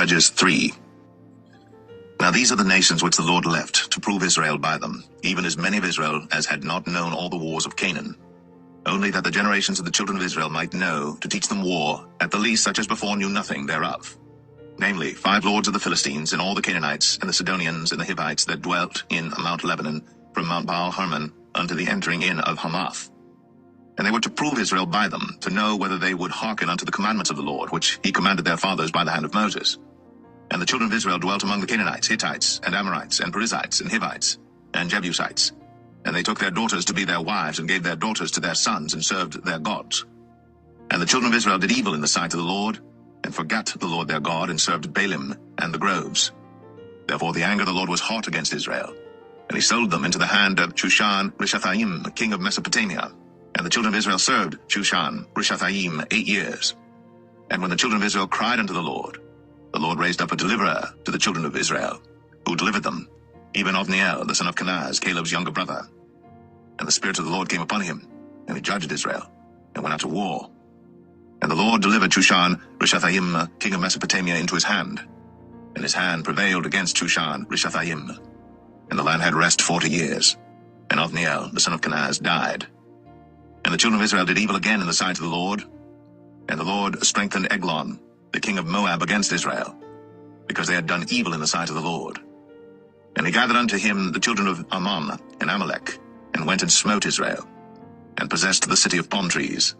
Judges 3. Now these are the nations which the Lord left, to prove Israel by them, even as many of Israel as had not known all the wars of Canaan. Only that the generations of the children of Israel might know, to teach them war, at the least such as before knew nothing thereof. Namely, 5 lords of the Philistines, and all the Canaanites, and the Sidonians, and the Hivites that dwelt in Mount Lebanon, from Mount Baal-Hermon unto the entering in of Hamath. And they were to prove Israel by them, to know whether they would hearken unto the commandments of the Lord, which he commanded their fathers by the hand of Moses. And the children of Israel dwelt among the Canaanites, Hittites, and Amorites, and Perizzites, and Hivites, and Jebusites. And they took their daughters to be their wives, and gave their daughters to their sons, and served their gods. And the children of Israel did evil in the sight of the Lord, and forgat the Lord their God, and served Baalim and the groves. Therefore the anger of the Lord was hot against Israel, and he sold them into the hand of Shushan-Rishathaim, king of Mesopotamia. And the children of Israel served Shushan-Rishathaim 8 years. And when the children of Israel cried unto the Lord raised up a deliverer to the children of Israel, who delivered them, even Othniel, the son of Kenaz, Caleb's younger brother. And the Spirit of the Lord came upon him, and he judged Israel, and went out to war. And the Lord delivered Shushan-Rishathaim, king of Mesopotamia, into his hand. And his hand prevailed against Shushan-Rishathaim. And the land had rest 40 years. And Othniel, the son of Kenaz, died. And the children of Israel did evil again in the sight of the Lord. And the Lord strengthened Eglon, the king of Moab, against Israel, because they had done evil in the sight of the Lord. And he gathered unto him the children of Ammon and Amalek, and went and smote Israel, and possessed the city of palm trees.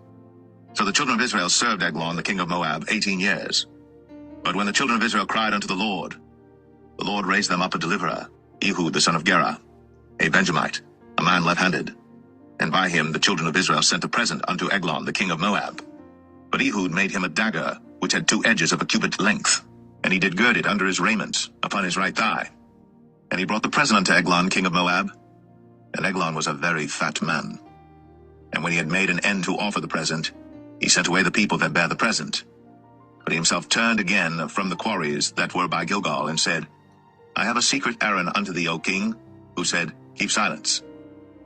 So the children of Israel served Eglon, the king of Moab, 18 years. But when the children of Israel cried unto the Lord raised them up a deliverer, Ehud the son of Gera, a Benjamite, a man left-handed. And by him the children of Israel sent a present unto Eglon, the king of Moab. But Ehud made him a dagger, which had 2 edges of a cubit length, and he did gird it under his raiment, upon his right thigh. And he brought the present unto Eglon, king of Moab. And Eglon was a very fat man. And when he had made an end to offer the present, he sent away the people that bare the present. But he himself turned again from the quarries that were by Gilgal, and said, I have a secret errand unto thee, O king. Who said, Keep silence.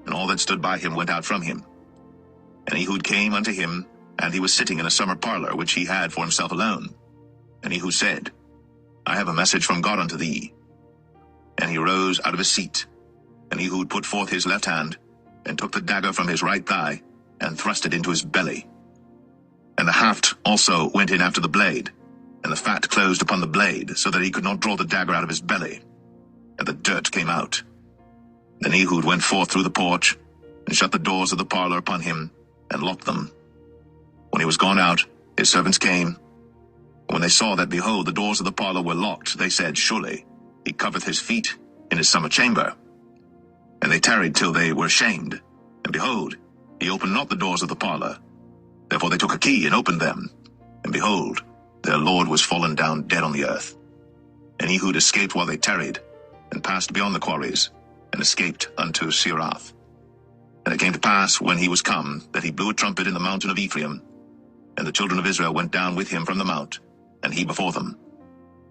And all that stood by him went out from him. And Ehud came unto him, and he was sitting in a summer parlor, which he had for himself alone. And Ehud said, I have a message from God unto thee. And he rose out of his seat. And Ehud put forth his left hand, and took the dagger from his right thigh, and thrust it into his belly. And the haft also went in after the blade, and the fat closed upon the blade, so that he could not draw the dagger out of his belly. And the dirt came out. Then Ehud went forth through the porch, and shut the doors of the parlor upon him, and locked them. When he was gone out, his servants came. When they saw that, behold, the doors of the parlor were locked, they said, Surely he covereth his feet in his summer chamber. And they tarried till they were ashamed. And behold, he opened not the doors of the parlor. Therefore they took a key and opened them. And behold, their lord was fallen down dead on the earth. And Ehud escaped while they tarried, and passed beyond the quarries, and escaped unto Seirath. And it came to pass, when he was come, that he blew a trumpet in the mountain of Ephraim. And the children of Israel went down with him from the mount, and he before them.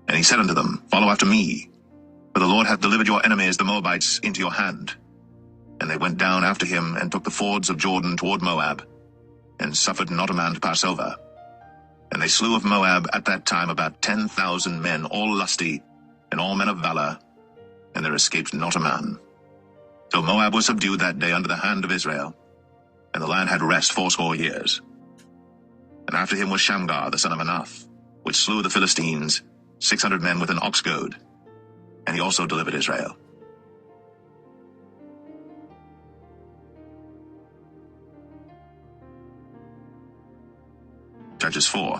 And he said unto them, Follow after me, for the Lord hath delivered your enemies, the Moabites, into your hand. And they went down after him, and took the fords of Jordan toward Moab, and suffered not a man to pass over. And they slew of Moab at that time about 10,000 men, all lusty, and all men of valor, and there escaped not a man. So Moab was subdued that day under the hand of Israel, and the land had rest 80 years. And after him was Shamgar the son of Anath, which slew the Philistines, 600 men with an ox goad, and he also delivered Israel. Judges 4.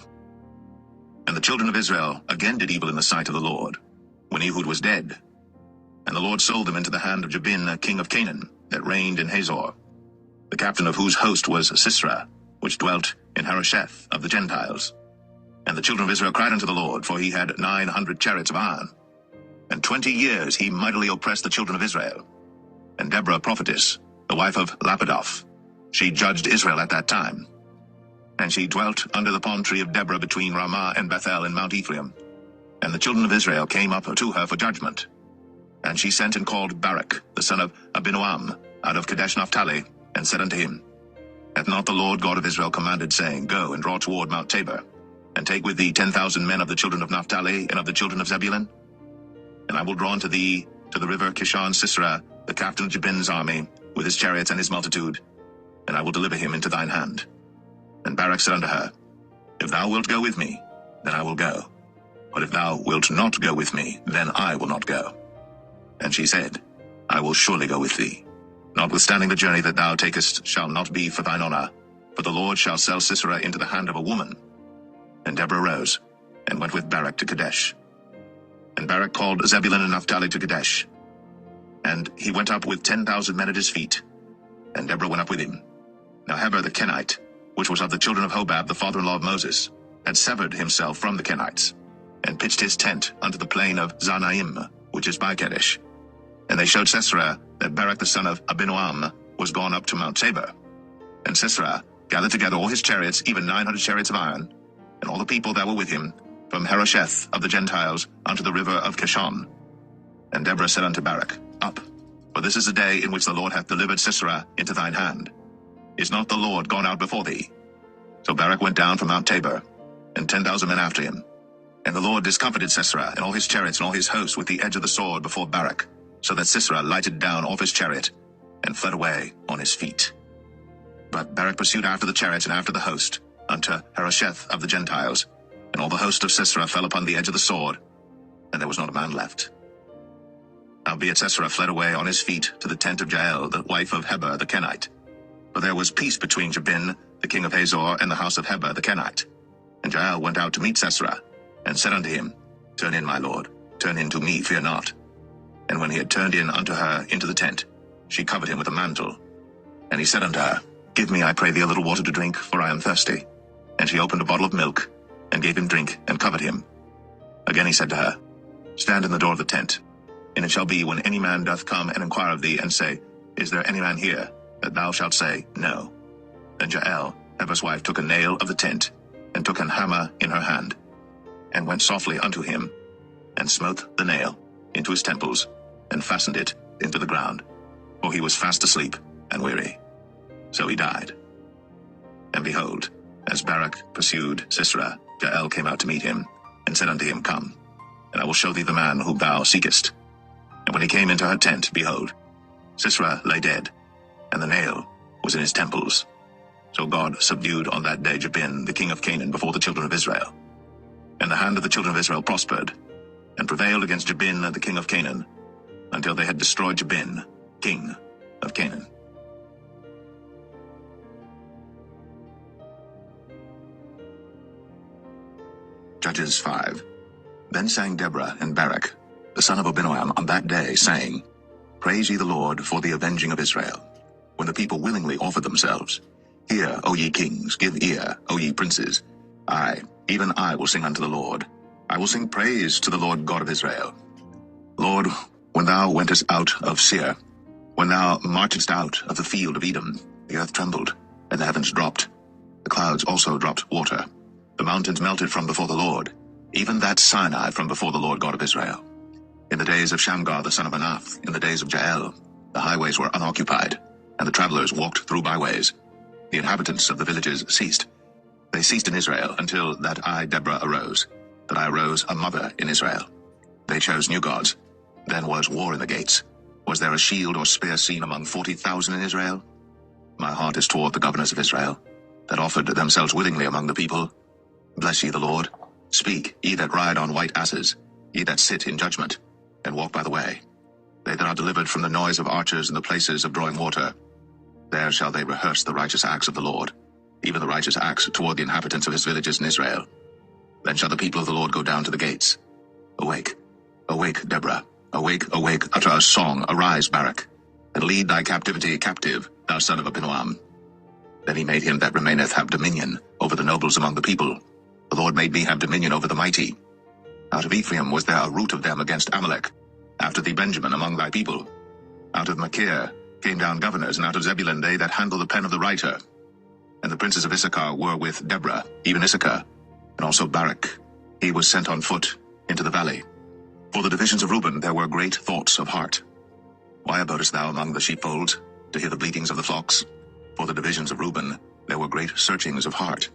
And the children of Israel again did evil in the sight of the Lord, when Ehud was dead. And the Lord sold them into the hand of Jabin, king of Canaan, that reigned in Hazor, the captain of whose host was Sisera, which dwelt in Harosheth of the Gentiles. And the children of Israel cried unto the Lord, for he had 900 chariots of iron. And 20 years he mightily oppressed the children of Israel. And Deborah prophetess, the wife of Lapidoth, she judged Israel at that time. And she dwelt under the palm tree of Deborah between Ramah and Bethel in Mount Ephraim. And the children of Israel came up to her for judgment. And she sent and called Barak, the son of Abinoam, out of Kadesh Naphtali, and said unto him, Hath not the Lord God of Israel commanded, saying, Go and draw toward Mount Tabor? and take with thee 10,000 men of the children of Naphtali and of the children of Zebulun. And I will draw unto thee to the river Kishon Sisera, the captain of Jabin's army, with his chariots and his multitude, and I will deliver him into thine hand. And Barak said unto her, If thou wilt go with me, then I will go. But if thou wilt not go with me, then I will not go. And she said, I will surely go with thee. Notwithstanding the journey that thou takest shall not be for thine honor, for the Lord shall sell Sisera into the hand of a woman. And Deborah rose, and went with Barak to Kadesh. And Barak called Zebulun and Naphtali to Kadesh. And he went up with 10,000 men at his feet, and Deborah went up with him. Now Heber the Kenite, which was of the children of Hobab, the father-in-law of Moses, had severed himself from the Kenites, and pitched his tent unto the plain of Zanaim, which is by Kadesh. And they showed Sisera that Barak the son of Abinoam was gone up to Mount Tabor. And Sisera gathered together all his chariots, even 900 chariots of iron, and all the people that were with him, from Harosheth of the Gentiles unto the river of Kishon. And Deborah said unto Barak, Up, for this is the day in which the Lord hath delivered Sisera into thine hand. Is not the Lord gone out before thee? So Barak went down from Mount Tabor, and 10,000 men after him. And the Lord discomfited Sisera and all his chariots and all his hosts with the edge of the sword before Barak, so that Sisera lighted down off his chariot, and fled away on his feet. But Barak pursued after the chariots and after the host, unto Harosheth of the Gentiles, and all the host of Sisera fell upon the edge of the sword, and there was not a man left. Howbeit Sisera fled away on his feet to the tent of Jael, the wife of Heber the Kenite. For there was peace between Jabin, the king of Hazor, and the house of Heber the Kenite. And Jael went out to meet Sisera, and said unto him, Turn in, my lord, turn in to me, fear not. And when he had turned in unto her into the tent, she covered him with a mantle. And he said unto her, Give me, I pray thee, a little water to drink, for I am thirsty. And she opened a bottle of milk, and gave him drink, and covered him. Again he said to her, Stand in the door of the tent. And it shall be, when any man doth come and inquire of thee, and say, Is there any man here? That thou shalt say, No. Then Jael, Heber's wife, took a nail of the tent, and took an hammer in her hand, and went softly unto him, and smote the nail into his temples, and fastened it into the ground. For he was fast asleep and weary. So he died. And behold, as Barak pursued Sisera, Jael came out to meet him, and said unto him, Come, and I will show thee the man whom thou seekest. And when he came into her tent, behold, Sisera lay dead, and the nail was in his temples. So God subdued on that day Jabin, the king of Canaan, before the children of Israel. And the hand of the children of Israel prospered, and prevailed against Jabin, the king of Canaan, until they had destroyed Jabin, king of Canaan. Judges 5. Then sang Deborah and Barak, the son of Abinoam, on that day, saying, Praise ye the Lord for the avenging of Israel, when the people willingly offered themselves. Hear, O ye kings, give ear, O ye princes. I, even I, will sing unto the Lord. I will sing praise to the Lord God of Israel. Lord, when thou wentest out of Seir, when thou marchedst out of the field of Edom, the earth trembled, and the heavens dropped. The clouds also dropped water. The mountains melted from before the Lord, even that Sinai from before the Lord God of Israel. In the days of Shamgar the son of Anath, in the days of Jael, the highways were unoccupied, and the travelers walked through byways. The inhabitants of the villages ceased. They ceased in Israel until that I, Deborah, arose, that I arose a mother in Israel. They chose new gods. Then was war in the gates. Was there a shield or spear seen among 40,000 in Israel? My heart is toward the governors of Israel, that offered themselves willingly among the people. Bless ye the Lord. Speak, ye that ride on white asses, ye that sit in judgment, and walk by the way. They that are delivered from the noise of archers in the places of drawing water. There shall they rehearse the righteous acts of the Lord, even the righteous acts toward the inhabitants of his villages in Israel. Then shall the people of the Lord go down to the gates. Awake, awake, Deborah. Awake, awake, utter a song. Arise, Barak, and lead thy captivity captive, thou son of Abinoam. Then he made him that remaineth have dominion over the nobles among the people. The Lord made me have dominion over the mighty. Out of Ephraim was there a root of them against Amalek. After thee Benjamin among thy people. Out of Machir came down governors, and out of Zebulun they that handle the pen of the writer. And the princes of Issachar were with Deborah, even Issachar, and also Barak. He was sent on foot into the valley. For the divisions of Reuben there were great thoughts of heart. Why abodest thou among the sheepfolds, to hear the bleatings of the flocks? For the divisions of Reuben there were great searchings of heart.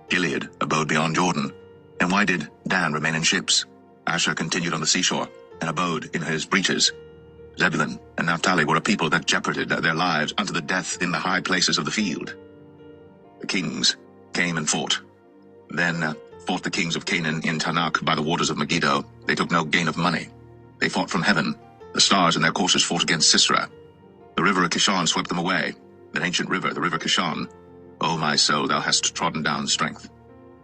Gilead abode beyond Jordan. And why did Dan remain in ships? Asher continued on the seashore, and abode in his breaches. Zebulun and Naphtali were a people that jeoparded their lives unto the death in the high places of the field. The kings came and fought. Then fought the kings of Canaan in Tanakh by the waters of Megiddo. They took no gain of money. They fought from heaven. The stars in their courses fought against Sisera. The river of Kishon swept them away. That ancient river, the river Kishon. O my soul, thou hast trodden down strength.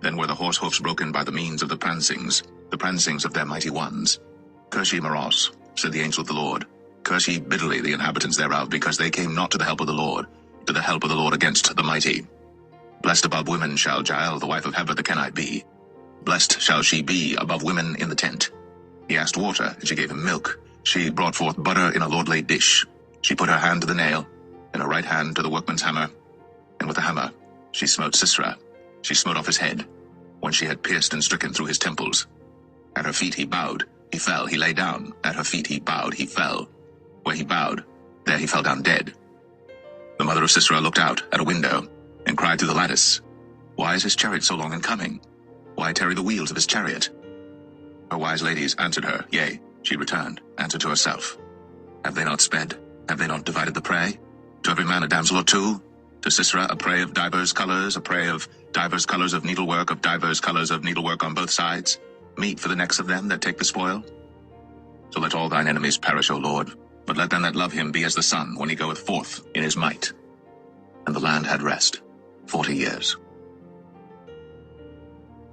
Then were the horse hoofs broken by the means of the prancings of their mighty ones. Curse ye Maros, said the angel of the Lord. Curse ye bitterly the inhabitants thereof, because they came not to the help of the Lord, to the help of the Lord against the mighty. Blessed above women shall Jael, the wife of Heber the Canaanite, be. Blessed shall she be above women in the tent. He asked water, and she gave him milk. She brought forth butter in a lordly dish. She put her hand to the nail, and her right hand to the workman's hammer. And with the hammer she smote Sisera. She smote off his head, when she had pierced and stricken through his temples. At her feet he bowed, he fell, he lay down. At her feet he bowed, he fell. Where he bowed, there he fell down dead. The mother of Sisera looked out at a window, and cried through the lattice, Why is his chariot so long in coming? Why tarry the wheels of his chariot? Her wise ladies answered her, Yea, she returned, answered to herself. Have they not sped? Have they not divided the prey? To every man a damsel or two? To Sisera a prey of divers colors, a prey of divers colors of needlework, of divers colors of needlework on both sides, meat for the necks of them that take the spoil? So let all thine enemies perish, O Lord, but let them that love him be as the sun when he goeth forth in his might. And the land had rest 40 years.